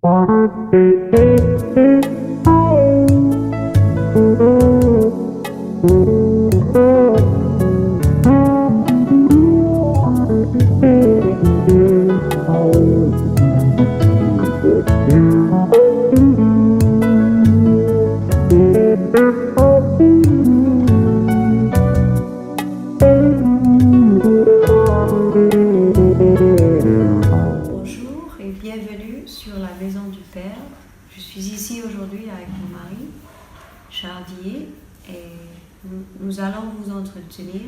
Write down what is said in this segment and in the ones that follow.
Bonjour et bienvenue sur la Maison du Père. Je suis ici aujourd'hui avec mon mari, Charles Dié, et nous allons vous entretenir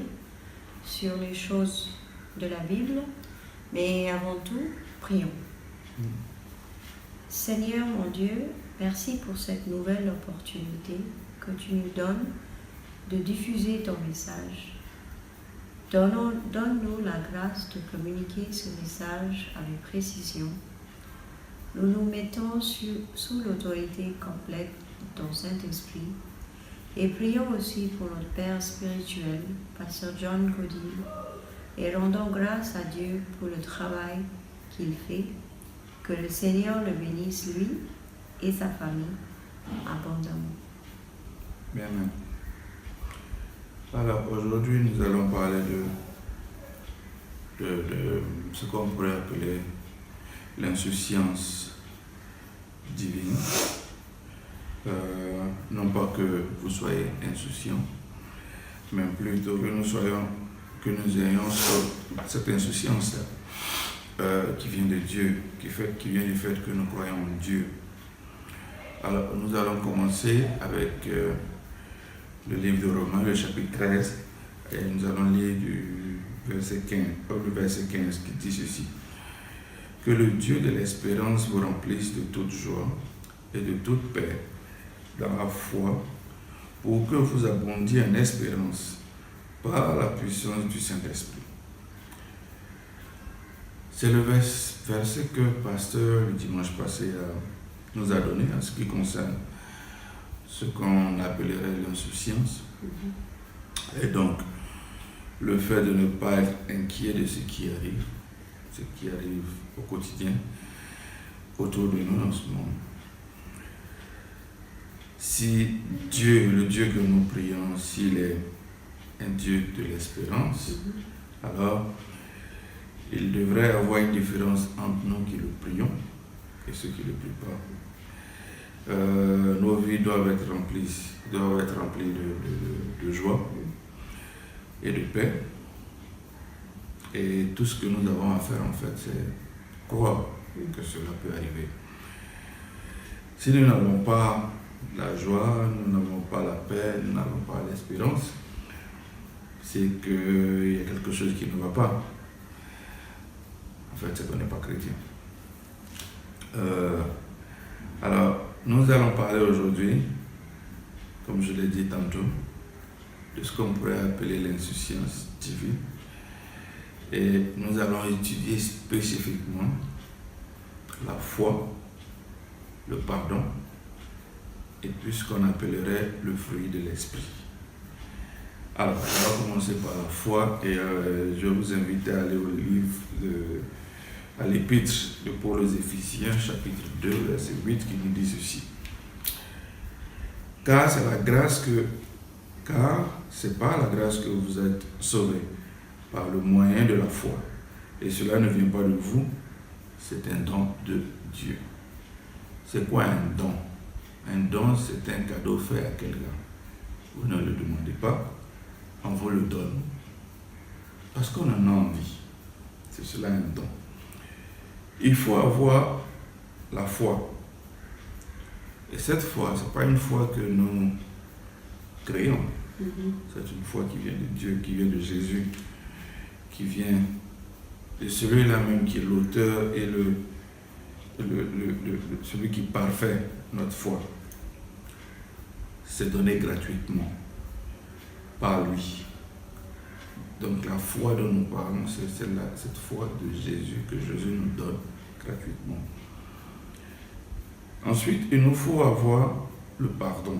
sur les choses de la Bible, mais avant tout, prions. Seigneur mon Dieu, merci pour cette nouvelle opportunité que tu nous donnes de diffuser ton message. Donne-nous la grâce de communiquer ce message avec précision. Nous nous mettons sous l'autorité complète de ton Saint-Esprit et prions aussi pour notre Père spirituel, Pasteur John Godil, et rendons grâce à Dieu pour le travail qu'il fait. Que le Seigneur le bénisse, lui et sa famille, abondamment. Amen. Alors aujourd'hui, nous allons parler de ce qu'on pourrait appeler l'insouciance divine. Non pas que vous soyez insouciants, mais plutôt que nous ayons cette insouciance qui vient de Dieu, qui vient du fait que nous croyons en Dieu. Alors nous allons commencer avec le livre de Romains, le chapitre 13, et nous allons lire du verset 15 qui dit ceci. Que le Dieu de l'espérance vous remplisse de toute joie et de toute paix dans la foi, pour que vous abondiez en espérance par la puissance du Saint-Esprit. C'est le verset que le pasteur le dimanche passé nous a donné en ce qui concerne ce qu'on appellerait l'insouciance. Et donc, le fait de ne pas être inquiet de ce qui arrive au quotidien autour de nous en ce moment. Si Dieu, le Dieu que nous prions, s'il est un Dieu de l'espérance, alors il devrait avoir une différence entre nous qui le prions et ceux qui ne le prient pas. Nos vies doivent être remplies de joie et de paix. Et tout ce que nous avons à faire, en fait, c'est croire que cela peut arriver. Si nous n'avons pas la joie, nous n'avons pas la paix, nous n'avons pas l'espérance, c'est qu'il y a quelque chose qui ne va pas. En fait, c'est qu'on n'est pas chrétien. Alors, nous allons parler aujourd'hui, comme je l'ai dit tantôt, de ce qu'on pourrait appeler l'insouciance divine. Et nous allons étudier spécifiquement la foi, le pardon, et puis ce qu'on appellerait le fruit de l'esprit. Alors, on va commencer par la foi, et je vais vous inviter à aller au livre à l'épître de Paul aux Éphésiens, chapitre 2, verset 8, qui nous dit ceci. Car c'est par la grâce que vous êtes sauvés, par le moyen de la foi. Et cela ne vient pas de vous, c'est un don de Dieu. C'est quoi un don? Un don, c'est un cadeau fait à quelqu'un. Vous ne le demandez pas, on vous le donne. Parce qu'on en a envie. C'est cela un don. Il faut avoir la foi. Et cette foi, ce n'est pas une foi que nous créons. C'est une foi qui vient de Dieu, qui vient de Jésus, qui vient de celui-là même qui est l'auteur et celui qui parfait notre foi. C'est donné gratuitement par lui. Donc la foi dont nous parlons, c'est cette foi de Jésus que Jésus nous donne gratuitement. Ensuite, il nous faut avoir le pardon.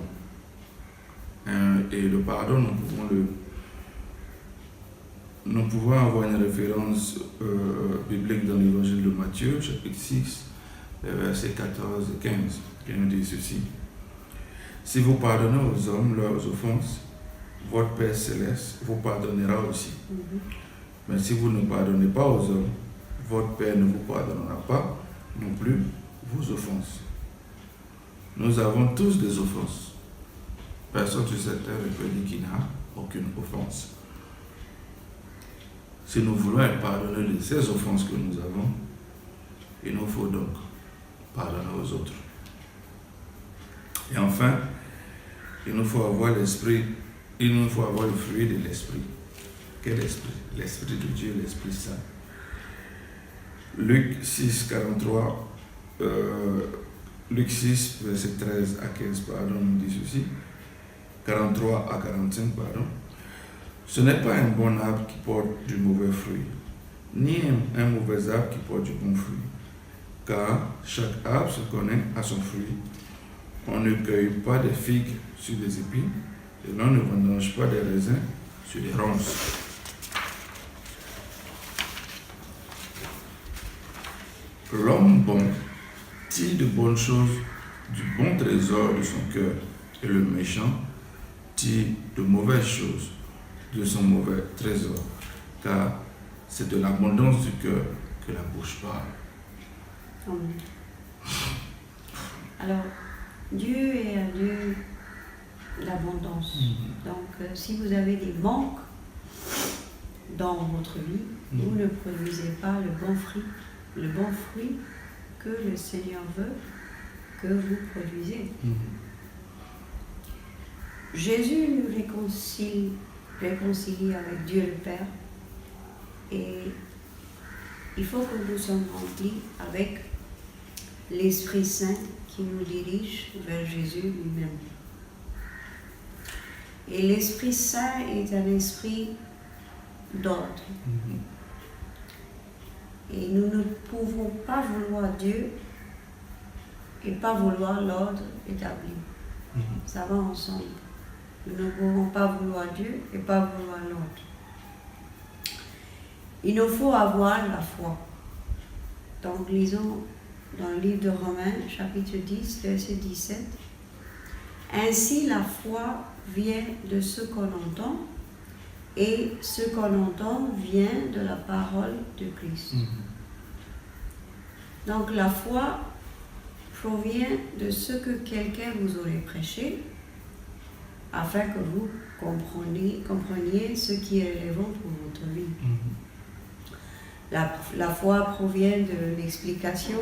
Et le pardon, nous pouvons avoir une référence biblique dans l'évangile de Matthieu, chapitre 6, les versets 14 et 15, qui nous dit ceci. Si vous pardonnez aux hommes leurs offenses, votre Père Céleste vous pardonnera aussi. Mais si vous ne pardonnez pas aux hommes, votre Père ne vous pardonnera pas non plus vos offenses. Nous avons tous des offenses. Personne sur cette terre ne peut dire qu'il n'a aucune offense. Si nous voulons être pardonnés de ces offenses que nous avons, il nous faut donc pardonner aux autres. Et enfin, il nous faut avoir l'esprit, il nous faut avoir le fruit de l'esprit. Quel esprit? L'esprit de Dieu, l'Esprit Saint. Luc 6, 43, Luc 6, verset 13 à 15, pardon, nous dit ceci. 43 à 45, pardon. Ce n'est pas un bon arbre qui porte du mauvais fruit, ni un mauvais arbre qui porte du bon fruit. Car chaque arbre se connaît à son fruit. On ne cueille pas des figues sur des épis, et l'on ne vendange pas des raisins sur des ronces. L'homme bon tire de bonnes choses du bon trésor de son cœur, et le méchant tire de mauvaises choses de son mauvais trésor, car c'est de l'abondance du cœur que la bouche parle. Amen. Alors, Dieu est un Dieu d'abondance. Donc, si vous avez des manques dans votre vie, vous ne produisez pas le bon fruit que le Seigneur veut que vous produisez. Jésus nous réconcilie avec Dieu le Père, et il faut que nous soyons remplis avec l'Esprit Saint qui nous dirige vers Jésus lui-même. Et l'Esprit Saint est un esprit d'ordre. Et nous ne pouvons pas vouloir Dieu et pas vouloir l'ordre établi. Ça va ensemble. Nous ne pouvons pas vouloir Dieu et pas vouloir l'ordre. Il nous faut avoir la foi. Donc lisons dans le livre de Romains, chapitre 10, verset 17. Ainsi la foi vient de ce qu'on entend, et ce qu'on entend vient de la parole de Christ. Donc la foi provient de ce que quelqu'un vous aurait prêché, afin que vous compreniez ce qui est relevant pour votre vie. La foi provient de l'explication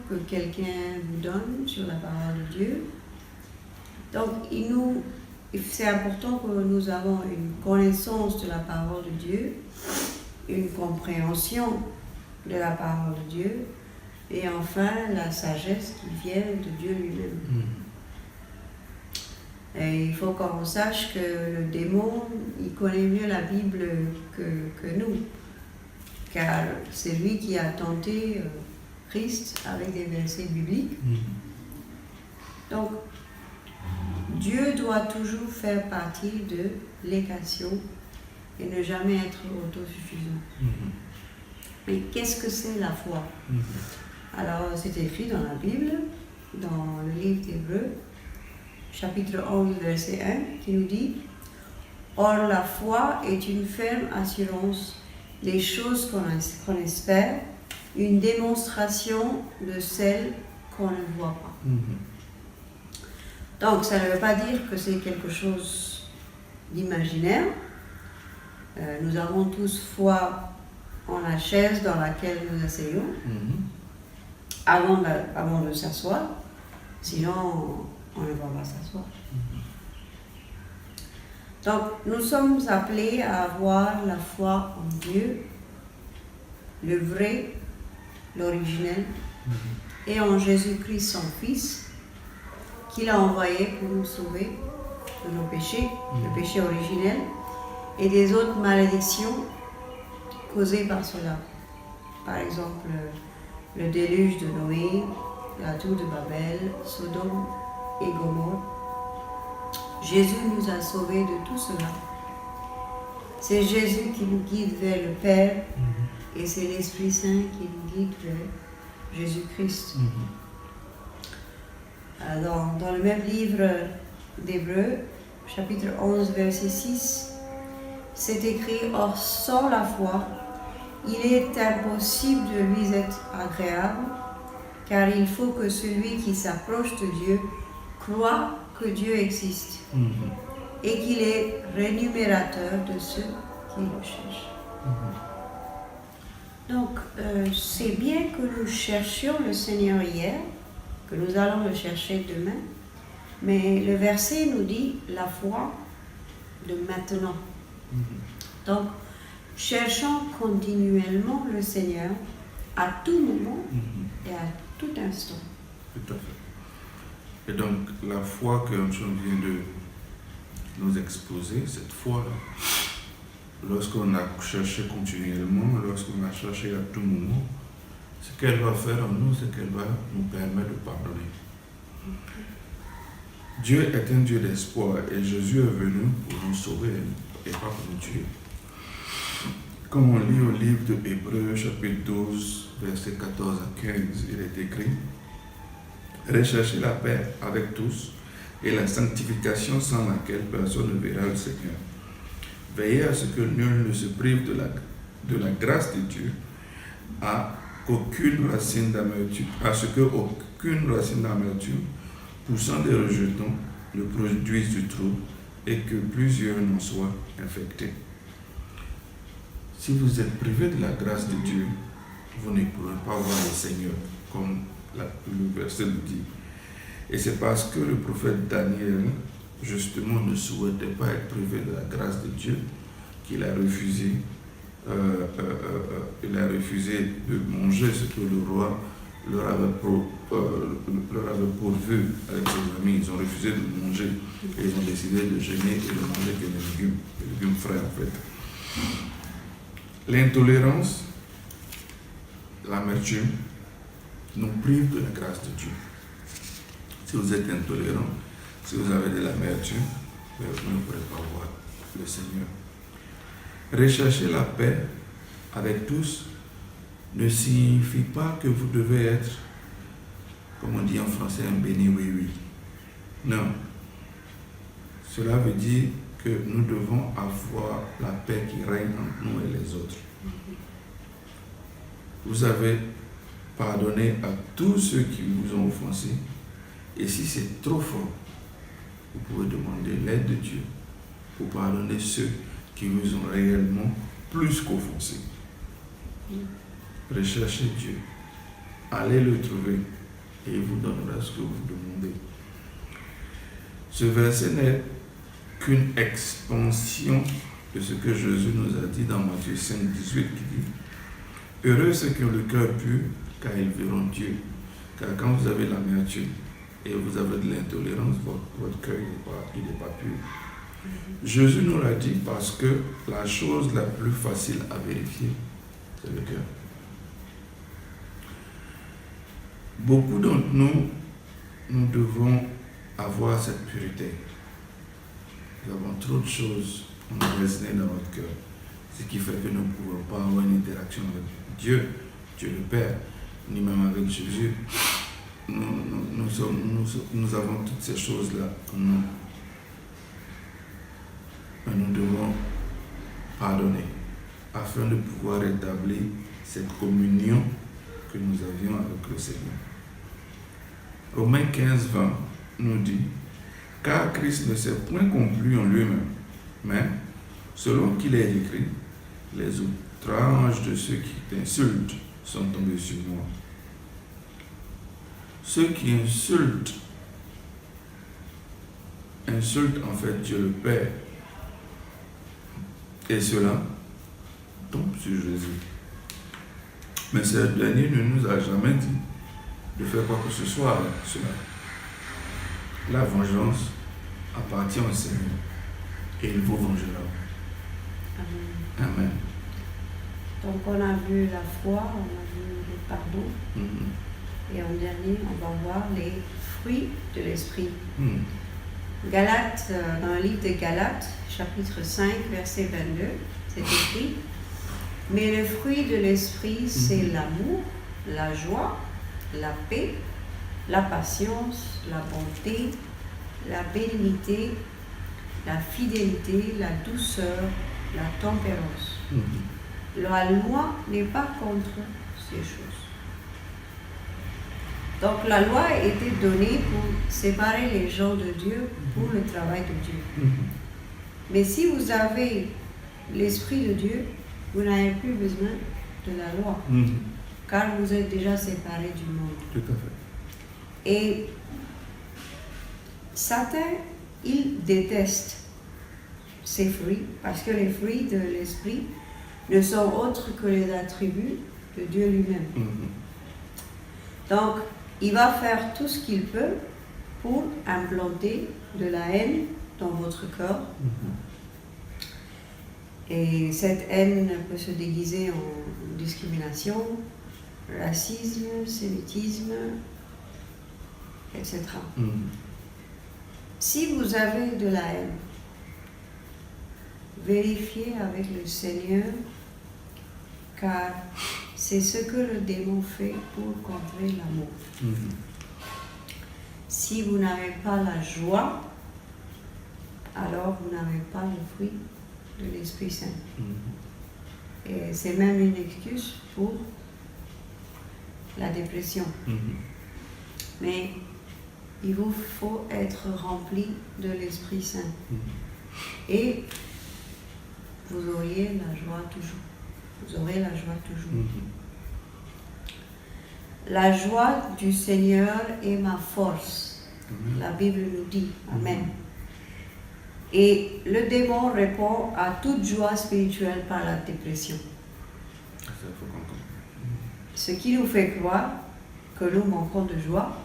que quelqu'un vous donne sur la parole de Dieu. Donc, c'est important que nous avons une connaissance de la parole de Dieu, une compréhension de la parole de Dieu, et enfin la sagesse qui vient de Dieu lui-même. Et il faut qu'on sache que le démon, il connaît mieux la Bible que nous, car c'est lui qui a tenté Christ avec des versets bibliques. Donc, Dieu doit toujours faire partie de l'équation et ne jamais être autosuffisant. Mais qu'est-ce que c'est la foi? Alors, c'est écrit dans la Bible, dans le livre d'Hébreux, chapitre 11, verset 1, qui nous dit « Or la foi est une ferme assurance des choses qu'on espère, une démonstration de celles qu'on ne voit pas. » Donc, ça ne veut pas dire que c'est quelque chose d'imaginaire. Nous avons tous foi en la chaise dans laquelle nous asseyons, avant de s'asseoir, sinon on ne va pas s'asseoir. Donc, nous sommes appelés à avoir la foi en Dieu, le vrai, l'originel, et en Jésus-Christ, son Fils, qu'il a envoyé pour nous sauver de nos péchés, le péché originel, et des autres malédictions causées par cela. Par exemple, le déluge de Noé, la tour de Babel, Sodome et Gomorrhe. Jésus nous a sauvés de tout cela. C'est Jésus qui nous guide vers le Père, et c'est l'Esprit Saint qui nous guide vers Jésus-Christ. Dans le même livre d'Hébreux, chapitre 11, verset 6, c'est écrit « Or, sans la foi, il est impossible de lui être agréable, car il faut que celui qui s'approche de Dieu croit que Dieu existe et qu'il est rémunérateur de ceux qui le cherchent. » Donc, c'est bien que nous cherchions le Seigneur hier, que nous allons le chercher demain, mais le verset nous dit la foi de maintenant. Donc, cherchons continuellement le Seigneur à tout moment et à tout instant. Tout à fait. Et donc, la foi que Antoine vient de nous exposer, cette foi-là, lorsqu'on a cherché continuellement, lorsqu'on a cherché à tout moment, ce qu'elle va faire en nous, c'est qu'elle va nous permettre de pardonner. Dieu est un Dieu d'espoir et Jésus est venu pour nous sauver et pas pour nous tuer. Comme on lit au livre de Hébreux, chapitre 12, versets 14 à 15, il est écrit « Recherchez la paix avec tous et la sanctification sans laquelle personne ne verra le Seigneur. Veillez à ce que nul ne se prive de la grâce de Dieu, à ce qu'aucune racine d'amertume poussant des rejetons ne produise du trouble et que plusieurs n'en soient infectés. » Si vous êtes privé de la grâce de Dieu, vous ne pourrez pas voir le Seigneur, comme le verset le dit. Et c'est parce que le prophète Daniel, justement, ne souhaitait pas être privé de la grâce de Dieu qu'il a refusé, de manger ce que le roi leur avait pourvu avec ses amis. Ils ont refusé de manger et ils ont décidé de jeûner et de manger que les légumes frais en fait. L'intolérance, l'amertume nous prive de la grâce de Dieu. Si vous êtes intolérant, si vous avez de l'amertume, vous ne pourrez pas voir le Seigneur. Rechercher la paix avec tous ne signifie pas que vous devez être, comme on dit en français, un béni oui-oui. Non. Cela veut dire que nous devons avoir la paix qui règne entre nous et les autres. Vous avez pardonné à tous ceux qui vous ont offensé, et si c'est trop fort, vous pouvez demander l'aide de Dieu pour pardonner ceux qui vous ont réellement plus qu'offensé. Recherchez Dieu, allez le trouver et il vous donnera ce que vous demandez. Ce verset n'est qu'une expansion de ce que Jésus nous a dit dans Matthieu 5, 18 qui dit « Heureux ceux qui ont le cœur pur, car ils verront Dieu. Car quand vous avez l'amertume et vous avez de l'intolérance, votre cœur n'est pas pur. » Jésus nous l'a dit parce que la chose la plus facile à vérifier, c'est le cœur. Beaucoup d'entre nous, nous devons avoir cette pureté. Nous avons trop de choses enracinées dans notre cœur, ce qui fait que nous ne pouvons pas avoir une interaction avec Dieu, Dieu le Père, ni même avec Jésus. Nous avons toutes ces choses-là en nous. Mais nous devons pardonner afin de pouvoir établir cette communion que nous avions avec le Seigneur. Romains 15, 20 nous dit « Car Christ ne s'est point complu en lui-même, mais, selon qu'il est écrit, les outrages de ceux qui t'insultent sont tombés sur moi. » Ceux qui insultent en fait Dieu le Père. Et cela tombe sur Jésus. Mais ce dernier ne nous a jamais dit de faire quoi que ce soit avec cela. La vengeance appartient au Seigneur et il vous vengera. Amen. Amen. Donc on a vu la foi, on a vu le pardon. Et en dernier, on va voir les fruits de l'esprit. Galates, dans le livre de Galates, chapitre 5, verset 22, c'est écrit « Mais le fruit de l'esprit, c'est l'amour, la joie, la paix, la patience, la bonté, la bénignité, la fidélité, la douceur, la tempérance. La loi n'est pas contre ces choses. Donc la loi a été donnée pour séparer les gens de Dieu pour le travail de Dieu. Mais si vous avez l'Esprit de Dieu, vous n'avez plus besoin de la loi, car vous êtes déjà séparés du monde. Tout à fait. Et Satan, il déteste ces fruits, parce que les fruits de l'Esprit ne sont autres que les attributs de Dieu lui-même. Donc, il va faire tout ce qu'il peut pour implanter de la haine dans votre cœur. Et cette haine peut se déguiser en discrimination, racisme, sémitisme, etc. Si vous avez de la haine, vérifiez avec le Seigneur, car c'est ce que le démon fait pour contrer l'amour. Si vous n'avez pas la joie, alors vous n'avez pas le fruit de l'Esprit Saint. Et c'est même une excuse pour la dépression. Mais il vous faut être rempli de l'Esprit Saint. Et vous auriez la joie toujours. Vous aurez la joie toujours. La joie du Seigneur est ma force. La Bible nous dit. Amen. Et le démon répond à toute joie spirituelle par la dépression. Ce qui nous fait croire que nous manquons de joie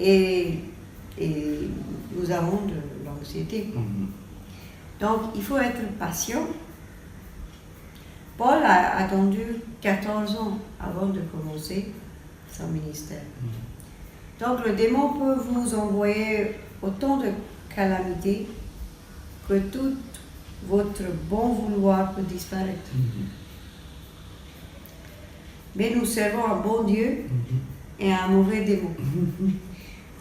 et nous avons de l'anxiété. Donc, il faut être patient. Paul a attendu 14 ans avant de commencer son ministère. Donc, le démon peut vous envoyer autant de calamités que tout votre bon vouloir peut disparaître. Mais nous servons un bon Dieu et un mauvais démon.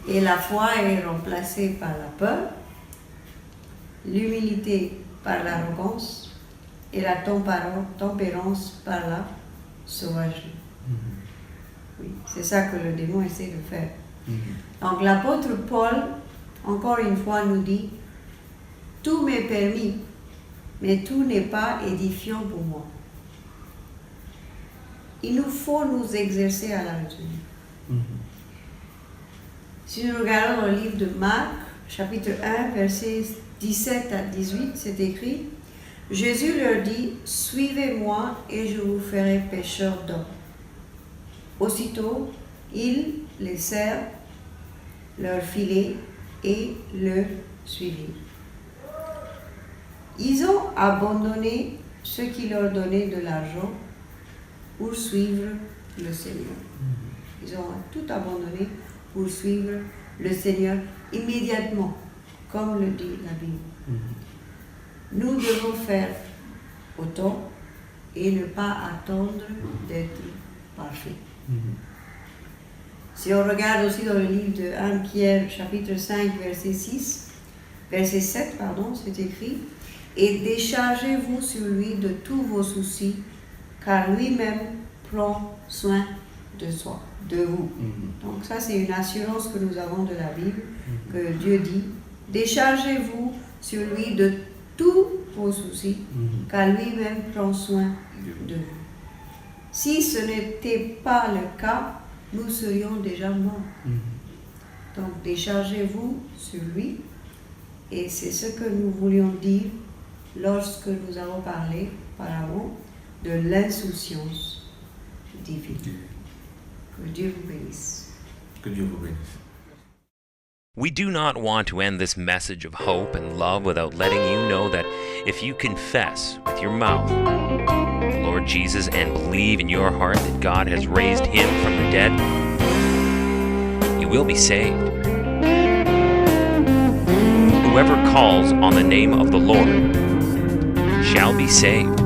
Et la foi est remplacée par la peur, l'humilité par l'arrogance et la tempérance par la sauvagerie. Oui, c'est ça que le démon essaie de faire. Donc l'apôtre Paul, encore une fois, nous dit « Tout m'est permis, mais tout n'est pas édifiant pour moi. » Il nous faut nous exercer à la retenue. Si nous regardons le livre de Marc, chapitre 1, versets 17 à 18, c'est écrit « Jésus leur dit, « Suivez-moi et je vous ferai pêcheurs d'hommes. » Aussitôt, ils laissèrent leur filet et le suivirent. Ils ont abandonné ceux qui leur donnaient de l'argent pour suivre le Seigneur. Ils ont tout abandonné pour suivre le Seigneur immédiatement, comme le dit la Bible. Nous devons faire autant et ne pas attendre d'être parfaits. Si on regarde aussi dans le livre de 1 Pierre, chapitre 5, verset 7, c'est écrit « Et déchargez-vous sur lui de tous vos soucis, car lui-même prend soin de vous. » Donc ça, c'est une assurance que nous avons de la Bible, que Dieu dit « Déchargez-vous sur lui de tous vos soucis, car lui-même prend soin de vous. » Si ce n'était pas le cas, nous serions déjà morts. Donc déchargez-vous sur lui, et c'est ce que nous voulions dire lorsque nous avons parlé auparavant de l'insouciance divine. Que Dieu vous bénisse. Que Dieu vous bénisse. We do not want to end this message of hope and love without letting you know that if you confess with your mouth the Lord Jesus and believe in your heart that God has raised him from the dead, you will be saved. Whoever calls on the name of the Lord shall be saved.